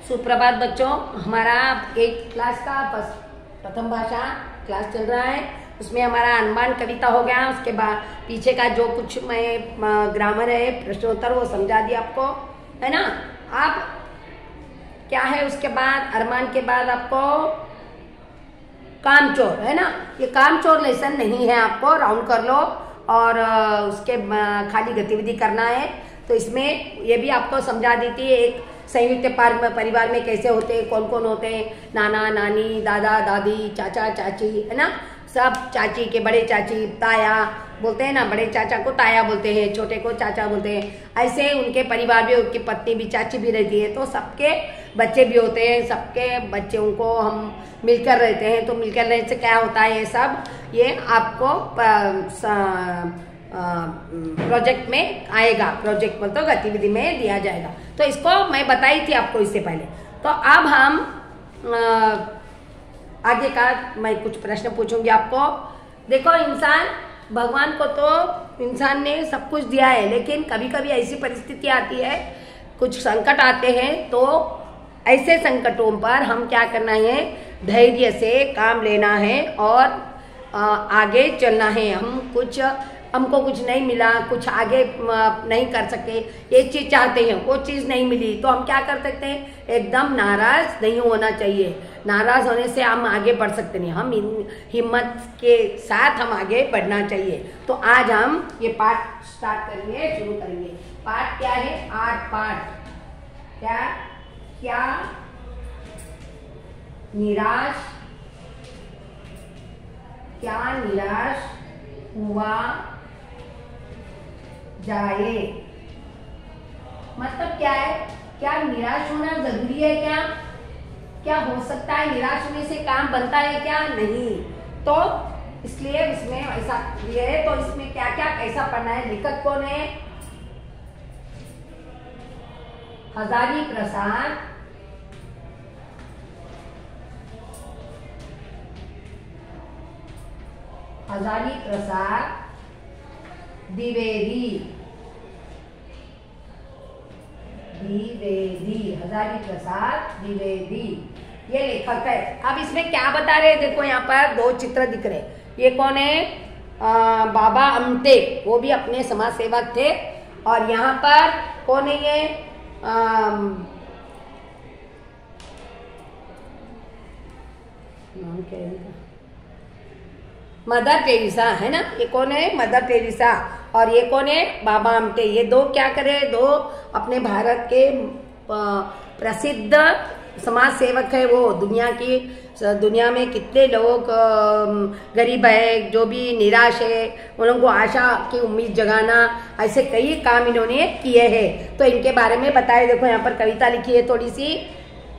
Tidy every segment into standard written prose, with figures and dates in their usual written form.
सुप्रभात बच्चों, हमारा एक क्लास का प्रथम भाषा क्लास चल रहा है। उसमें हमारा अनुमान कविता हो गया। उसके बाद पीछे का जो कुछ मैं ग्रामर है, प्रश्नोत्तर, वो समझा दिया आपको, है ना। अब क्या है उसके बाद, अनुमान के बाद आपको कामचोर, है ना। ये कामचोर लेसन नहीं है, आपको राउंड कर लो और उसके खाली गतिविधि करना है। तो इसमें ये भी आपको समझा देती है एक संयुक्त परिवार में कैसे होते हैं, कौन कौन होते हैं, नाना नानी, दादा दादी, चाचा चाची, है ना। सब चाची के बड़े चाची, ताया बोलते हैं ना, बड़े चाचा को ताया बोलते हैं, छोटे को चाचा बोलते हैं। ऐसे उनके परिवार भी, उनकी पत्नी भी, चाची भी रहती है, तो सबके बच्चे भी होते हैं। सबके बच्चों को हम मिलकर रहते हैं। तो मिलकर रहने से क्या होता है, ये सब ये आपको प्रोजेक्ट में आएगा। प्रोजेक्ट में तो गतिविधि में दिया जाएगा। तो इसको मैं बताई थी आपको इससे पहले। तो अब हम आगे का मैं कुछ प्रश्न पूछूंगी आपको। देखो, इंसान, भगवान को तो इंसान ने सब कुछ दिया है, लेकिन कभी कभी ऐसी परिस्थिति आती है, कुछ संकट आते हैं। तो ऐसे संकटों पर हम क्या करना है, धैर्य से काम लेना है और आगे चलना है। हमको कुछ नहीं मिला, कुछ आगे नहीं कर सके, एक चीज चाहते हैं, वो चीज नहीं मिली, तो हम क्या कर सकते हैं, एकदम नाराज नहीं होना चाहिए। नाराज होने से हम आगे बढ़ सकते नहीं, हम हिम्मत के साथ हम आगे बढ़ना चाहिए। तो आज हम ये पाठ स्टार्ट करेंगे, शुरू करेंगे। पाठ क्या है, 8 पाठ। क्या क्या निराश, क्या निराश हुआ जाए, मतलब क्या है, क्या निराश होना जरूरी है, क्या हो सकता है निराश होने से काम बनता है, क्या नहीं। तो इसलिए इसमें ऐसा ये है। तो इसमें क्या क्या कैसा पढ़ना है, लेखक कौन है, हजारी प्रसाद, हजारी प्रसाद द्विवेदी, हजारी प्रसाद द्विवेदी, ये लेखक है। अब इसमें क्या बता रहे हैं, देखो यहाँ पर 2 चित्र दिख रहे हैं। ये कौन है, बाबा अमटे, वो भी अपने समाज सेवक थे। और यहाँ पर कौन है, ये नाम क्या है, मदर टेरेसा, है ना। ये कौन है, मदर टेरेसा। और ये कौन है, बाबा अमटे। ये 2 क्या करे, 2 अपने भारत के प्रसिद्ध समाज सेवक है। वो दुनिया में कितने लोग गरीब है, जो भी निराश है, उन लोगों को आशा की उम्मीद जगाना, ऐसे कई काम इन्होंने किए हैं। तो इनके बारे में बताए। देखो यहाँ पर कविता लिखी है थोड़ी सी।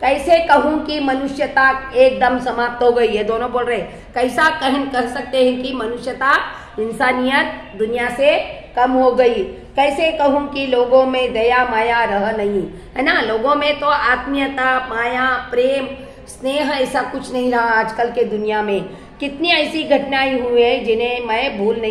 कैसे कहूं कि मनुष्यता एकदम समाप्त हो गई, ये दोनों बोल रहे। कैसा कह सकते हैं कि मनुष्यता, इंसानियत दुनिया से कम हो गई। कैसे कहूं कि लोगों में दया माया रह नहीं, है ना। लोगों में तो आत्मीयता, माया, प्रेम, स्नेह ऐसा कुछ नहीं रहा आजकल के दुनिया में। कितनी ऐसी घटनाएं हुई है जिन्हें मैं भूल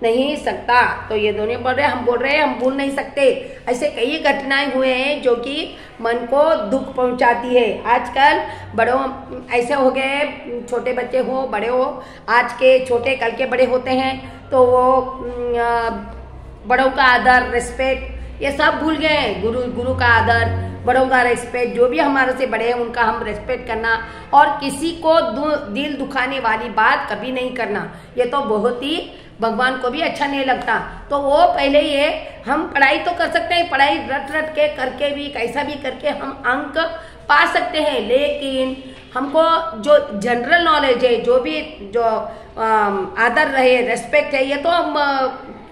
नहीं सकता। तो ये दोनों बोल रहे, हम बोल रहे हैं हम भूल नहीं सकते। ऐसे कई घटनाएं हुए हैं जो कि मन को दुख पहुंचाती है। आजकल बड़ों ऐसे हो गए, छोटे बच्चे हो, बड़े हो, आज के छोटे कल के बड़े होते हैं। तो वो बड़ों का आदर, रिस्पेक्ट, ये सब भूल गए हैं। गुरु का आदर, बड़ों का रिस्पेक्ट, जो भी हमारे से बड़े हैं उनका हम रिस्पेक्ट करना, और किसी को दिल दुखाने वाली बात कभी नहीं करना। ये तो बहुत ही भगवान को भी अच्छा नहीं लगता। तो वो पहले ये, हम पढ़ाई तो कर सकते हैं, पढ़ाई रट के करके भी, कैसा भी करके हम अंक पा सकते हैं, लेकिन हमको जो जनरल नॉलेज है, जो आदर रहे, रेस्पेक्ट है, ये तो हम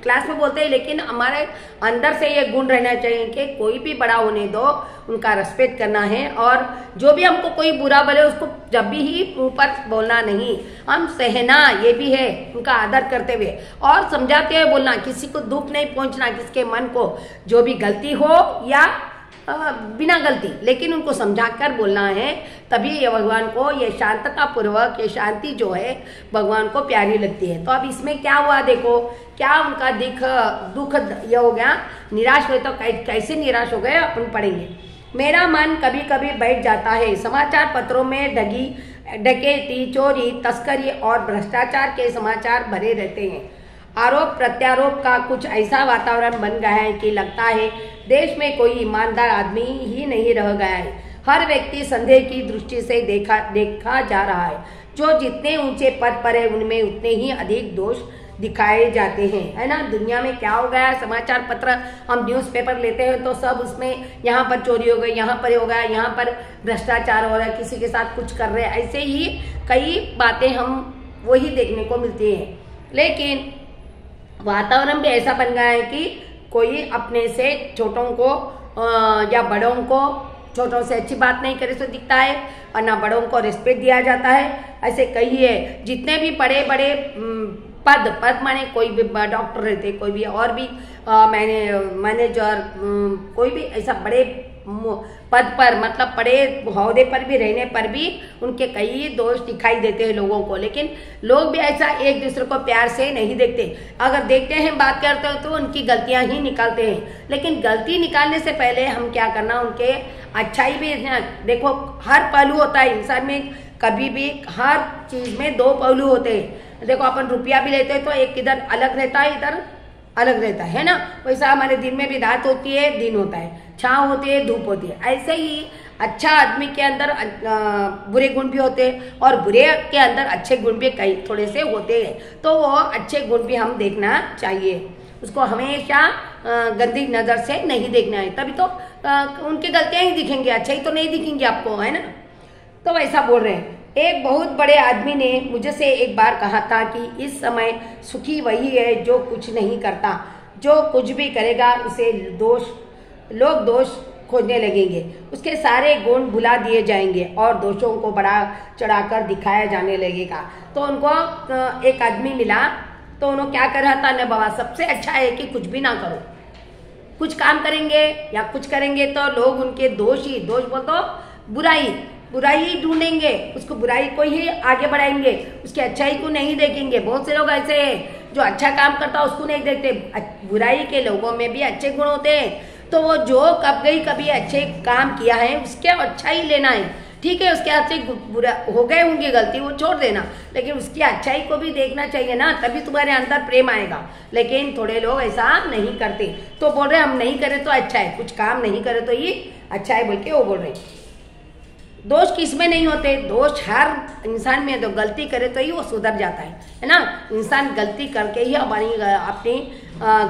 क्लास में बोलते हैं, लेकिन हमारे अंदर से ये गुण रहना चाहिए कि कोई भी बड़ा होने दो, उनका रेस्पेक्ट करना है। और जो भी हमको कोई बुरा बोले, उसको जब भी ही मुंह पर बोलना नहीं, हम सहना, ये भी है, उनका आदर करते हुए और समझाते हुए बोलना। किसी को दुख नहीं पहुंचना, किसके मन को जो भी गलती हो या बिना गलती, लेकिन उनको समझाकर बोलना है। तभी ये भगवान को, ये शांतता पूर्वक, ये शांति जो है भगवान को प्यारी लगती है। तो अब इसमें क्या हुआ, देखो क्या उनका दुख ये हो गया, निराश हुए। तो कैसे निराश हो गए अपन पढ़ेंगे। मेरा मन कभी कभी बैठ जाता है। समाचार पत्रों में ठगी, डकैती, चोरी, तस्करी और भ्रष्टाचार के समाचार भरे रहते हैं। आरोप प्रत्यारोप का कुछ ऐसा वातावरण बन गया है कि लगता है देश में कोई ईमानदार आदमी ही नहीं रह गया है। हर व्यक्ति संदेह की दृष्टि से देखा जा रहा है। जो जितने ऊंचे पद पर है उनमें उतने ही अधिक दोष दिखाए जाते हैं, है ना। दुनिया में क्या हो गया है, समाचार पत्र हम न्यूज़पेपर लेते हैं तो सब उसमें यहाँ पर चोरी हो गई, यहाँ पर हो गया, यहाँ पर भ्रष्टाचार हो रहा है, किसी के साथ कुछ कर रहे हैं, ऐसे ही कई बातें हम वही देखने को मिलती हैं। लेकिन वातावरण भी ऐसा बन गया है कि कोई अपने से छोटों को या बड़ों को, छोटों से अच्छी बात नहीं करे तो दिखता है और ना बड़ों को रिस्पेक्ट दिया जाता है। ऐसे कई है, जितने भी बड़े बड़े पद माने कोई भी डॉक्टर रहते, कोई भी और भी मैनेजर, कोई भी ऐसा बड़े पद पर, मतलब बड़े ओहदे पर भी रहने पर भी उनके कई दोष दिखाई देते हैं लोगों को। लेकिन लोग भी ऐसा एक दूसरे को प्यार से नहीं देखते। अगर देखते हैं, बात करते हो तो उनकी गलतियां ही निकालते हैं। लेकिन गलती निकालने से पहले हम क्या करना, उनके अच्छाई भी देखो। हर पहलू होता है इंसान में, कभी भी हर चीज में दो पहलू होते हैं। देखो अपन रुपया भी लेते हैं तो एक इधर अलग रहता है, इधर अलग रहता है ना। वैसा हमारे दिन में भी रात होती है, दिन होता है, छाँव होती है, धूप होती है। ऐसे ही अच्छा आदमी के अंदर बुरे गुण भी होते हैं और बुरे के अंदर अच्छे गुण भी कई थोड़े से होते हैं। तो वो अच्छे गुण भी हम देखना चाहिए, उसको हमेशा गंदी नज़र से नहीं देखना है। तभी तो उनकी गलतियां ही दिखेंगी, अच्छाई तो नहीं दिखेंगी आपको, है ना। तो वैसा बोल रहे हैं। एक बहुत बड़े आदमी ने मुझसे एक बार कहा था कि इस समय सुखी वही है जो कुछ नहीं करता। जो कुछ भी करेगा उसे लोग दोष खोजने लगेंगे, उसके सारे गुण भुला दिए जाएंगे और दोषों को बढ़ा चढ़ाकर दिखाया जाने लगेगा। तो उनको एक आदमी मिला तो उन्होंने क्या कर रहा था, ने बाबा सबसे अच्छा है कि कुछ भी ना करो, कुछ काम करेंगे या कुछ करेंगे तो लोग उनके दोष बोल तो बुराई ढूंढेंगे, उसको बुराई को ही आगे बढ़ाएंगे, उसकी अच्छाई को नहीं देखेंगे। बहुत से लोग ऐसे हैं जो अच्छा काम करता उसको नहीं देखते। बुराई के लोगों में भी अच्छे गुण होते हैं, तो वो जो कभी अच्छे काम किया है उसके अच्छा ही लेना है। ठीक है, उसके हाथ से बुरा हो गए होंगे गलती, वो छोड़ देना, लेकिन उसकी अच्छाई को भी देखना चाहिए ना, तभी तुम्हारे अंदर प्रेम आएगा। लेकिन थोड़े लोग ऐसा नहीं करते, तो बोल रहे हम नहीं करें तो अच्छा है, कुछ काम नहीं करे तो ये अच्छा है बोल के वो बोल रहे। दोष किसमें नहीं होते, दोष हर इंसान में, तो गलती करे तो ही वो सुधर जाता है ना। इंसान गलती करके ही अपनी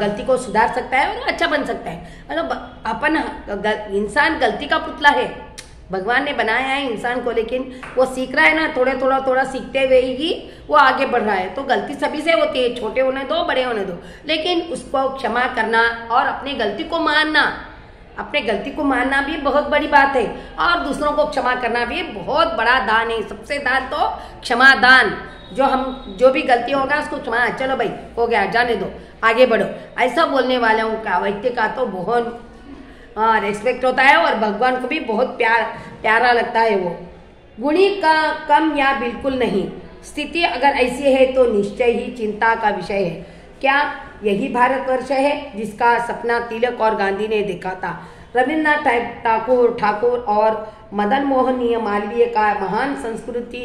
गलती को सुधार सकता है और अच्छा बन सकता है। मतलब इंसान गलती का पुतला है, भगवान ने बनाया है इंसान को, लेकिन वो सीख रहा है ना, थोड़ा सीखते हुए ही वो आगे बढ़ रहा है। तो गलती सभी से होती है, छोटे होने दो बड़े होने दो, लेकिन उसको क्षमा करना और अपनी गलती को मानना, अपने गलती को मानना भी बहुत बड़ी बात है और दूसरों को क्षमा करना भी बहुत बड़ा दान है। सबसे दान तो क्षमा दान, जो भी गलती होगा उसको क्षमा, चलो भाई हो गया जाने दो, आगे बढ़ो, ऐसा बोलने वालों का व्यक्ति का तो बहुत रेस्पेक्ट होता है और भगवान को भी बहुत प्यारा लगता है। वो गुणी का कम या बिल्कुल नहीं, स्थिति अगर ऐसी है तो निश्चय ही चिंता का विषय है। क्या यही भारतवर्ष है जिसका सपना तिलक और गांधी ने देखा था? रविन्द्रनाथ ठाकुर और मदन मोहन मालवीय का महान संस्कृति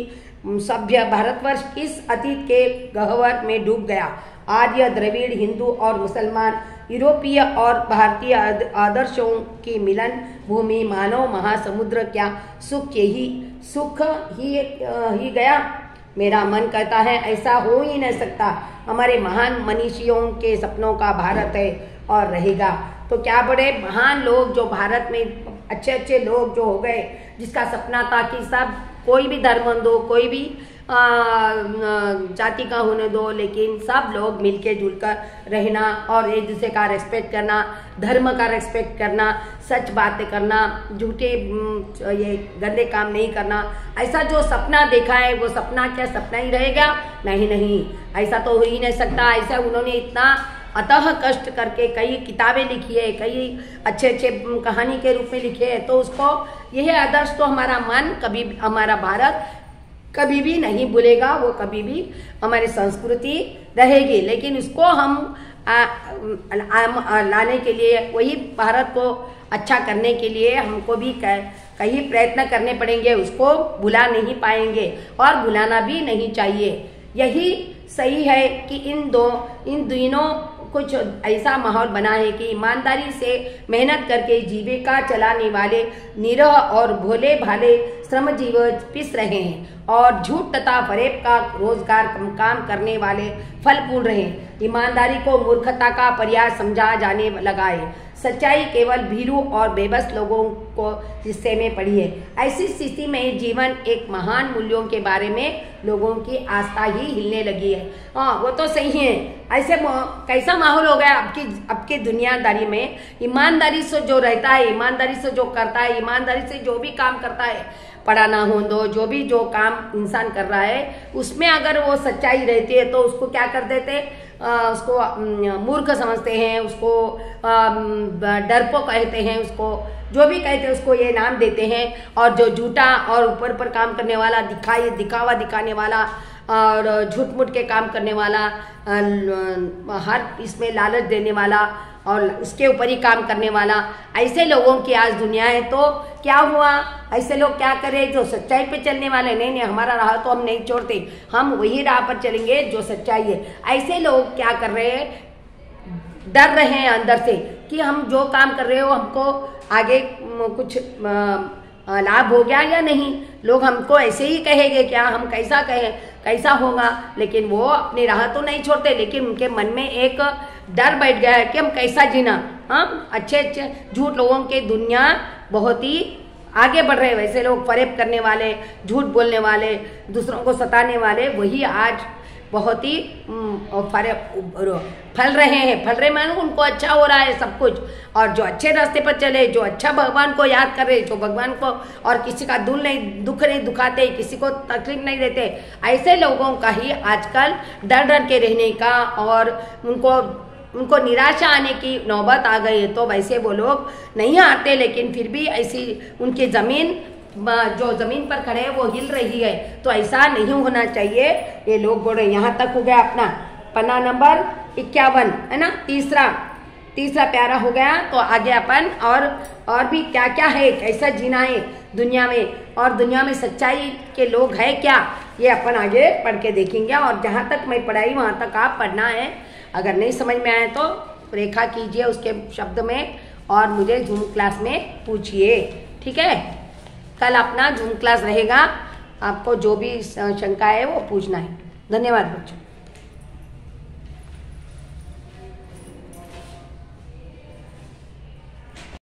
सभ्य भारतवर्ष इस अतीत के गह्वर में डूब गया। आर्य, द्रविड़, हिंदू और मुसलमान, यूरोपीय और भारतीय आदर्शों की मिलन भूमि, मानव महासमुद्र, क्या सुख ही गया। मेरा मन कहता है ऐसा हो ही नहीं सकता। हमारे महान मनीषियों के सपनों का भारत है और रहेगा। तो क्या बड़े महान लोग जो भारत में अच्छे लोग जो हो गए, जिसका सपना था कि सब कोई भी धर्म दो, कोई भी जाति का होने दो, लेकिन सब लोग मिलके जुलकर रहना और एक दूसरे का रेस्पेक्ट करना, धर्म का रेस्पेक्ट करना, सच बातें करना, झूठे ये गंदे काम नहीं करना, ऐसा जो सपना देखा है वो सपना क्या सपना ही रहेगा? नहीं, ऐसा तो हो ही नहीं सकता। ऐसा उन्होंने इतना अतः कष्ट करके कई किताबें लिखी है, कई अच्छे कहानी के रूप में लिखे है, तो उसको यह आदर्श तो हमारा मन कभी, हमारा भारत कभी भी नहीं भूलेगा। वो कभी भी हमारी संस्कृति रहेगी, लेकिन उसको हम लाने के लिए, वही भारत को अच्छा करने के लिए हमको भी कई प्रयत्न करने पड़ेंगे। उसको भुला नहीं पाएंगे और भुलाना भी नहीं चाहिए। यही सही है कि इन दोनों कुछ ऐसा माहौल बना है कि ईमानदारी से मेहनत करके जीविका चलाने वाले निरह और भोले भाले श्रमजीव पिस रहे हैं और झूठ तथा फरेब का रोजगार काम करने वाले फल फूल रहे हैं। ईमानदारी को मूर्खता का पर्याय समझा जाने लगा है। सच्चाई केवल भीरू और बेबस लोगों को हिस्से में पड़ी है। ऐसी स्थिति में जीवन एक महान मूल्यों के बारे में लोगों की आस्था ही हिलने लगी है। हाँ, वो तो सही है। ऐसे कैसा माहौल हो गया आपकी दुनियादारी में। ईमानदारी से जो रहता है, ईमानदारी से जो करता है, ईमानदारी से जो भी काम करता है, पढ़ा ना हो दो, जो भी जो काम इंसान कर रहा है उसमें अगर वो सच्चाई रहती है तो उसको क्या कर देते, उसको मूर्ख समझते हैं, उसको डरपोक कहते हैं, उसको जो भी कहते हैं उसको ये नाम देते हैं। और जो झूठा और ऊपर काम करने वाला, दिखावा दिखाने वाला और झूठ मूठ के काम करने वाला, हर इसमें लालच देने वाला और उसके ऊपर ही काम करने वाला, ऐसे लोगों की आज दुनिया है। तो क्या हुआ, ऐसे लोग क्या करें जो सच्चाई पे चलने वाले, नहीं हमारा राह तो हम नहीं छोड़ते, हम वही राह पर चलेंगे जो सच्चाई है। ऐसे लोग क्या कर रहे हैं, डर रहे हैं अंदर से कि हम जो काम कर रहे हो हमको आगे कुछ लाभ हो गया या नहीं। लोग हमको ऐसे ही कहेंगे, क्या हम कैसा कहें, कैसा होगा, लेकिन वो अपनी राह तो नहीं छोड़ते, लेकिन उनके मन में एक डर बैठ गया है कि हम कैसा जीना। हाँ, अच्छे झूठ लोगों के दुनिया बहुत ही आगे बढ़ रहे हैं। वैसे लोग फरेब करने वाले, झूठ बोलने वाले, दूसरों को सताने वाले, वही आज बहुत ही फल रहे मानो उनको अच्छा हो रहा है सब कुछ। और जो अच्छे रास्ते पर चले, जो अच्छा भगवान को याद कर रहे, जो भगवान को और किसी का दुख नहीं दुखाते, किसी को तकलीफ नहीं देते, ऐसे लोगों का ही आजकल डर के रहने का और उनको निराशा आने की नौबत आ गई है। तो वैसे वो लोग नहीं आते, लेकिन फिर भी ऐसी उनकी जो जमीन पर खड़े हैं वो हिल रही है। तो ऐसा नहीं होना चाहिए। ये लोग बोल रहे, यहाँ तक हो गया अपना पन्ना नंबर 51 है ना, तीसरा प्यारा हो गया। तो आगे अपन और भी क्या क्या है, कैसा जीना है दुनिया में, और दुनिया में सच्चाई के लोग है क्या, ये अपन आगे पढ़ के देखेंगे। और जहाँ तक मैं पढ़ाई वहाँ तक आप पढ़ना है। अगर नहीं समझ में आए तो रेखा कीजिए उसके शब्द में और मुझे जूम क्लास में पूछिए, ठीक है। कल अपना जूम क्लास रहेगा, आपको जो भी शंका है वो पूछना है। धन्यवाद बच्चों।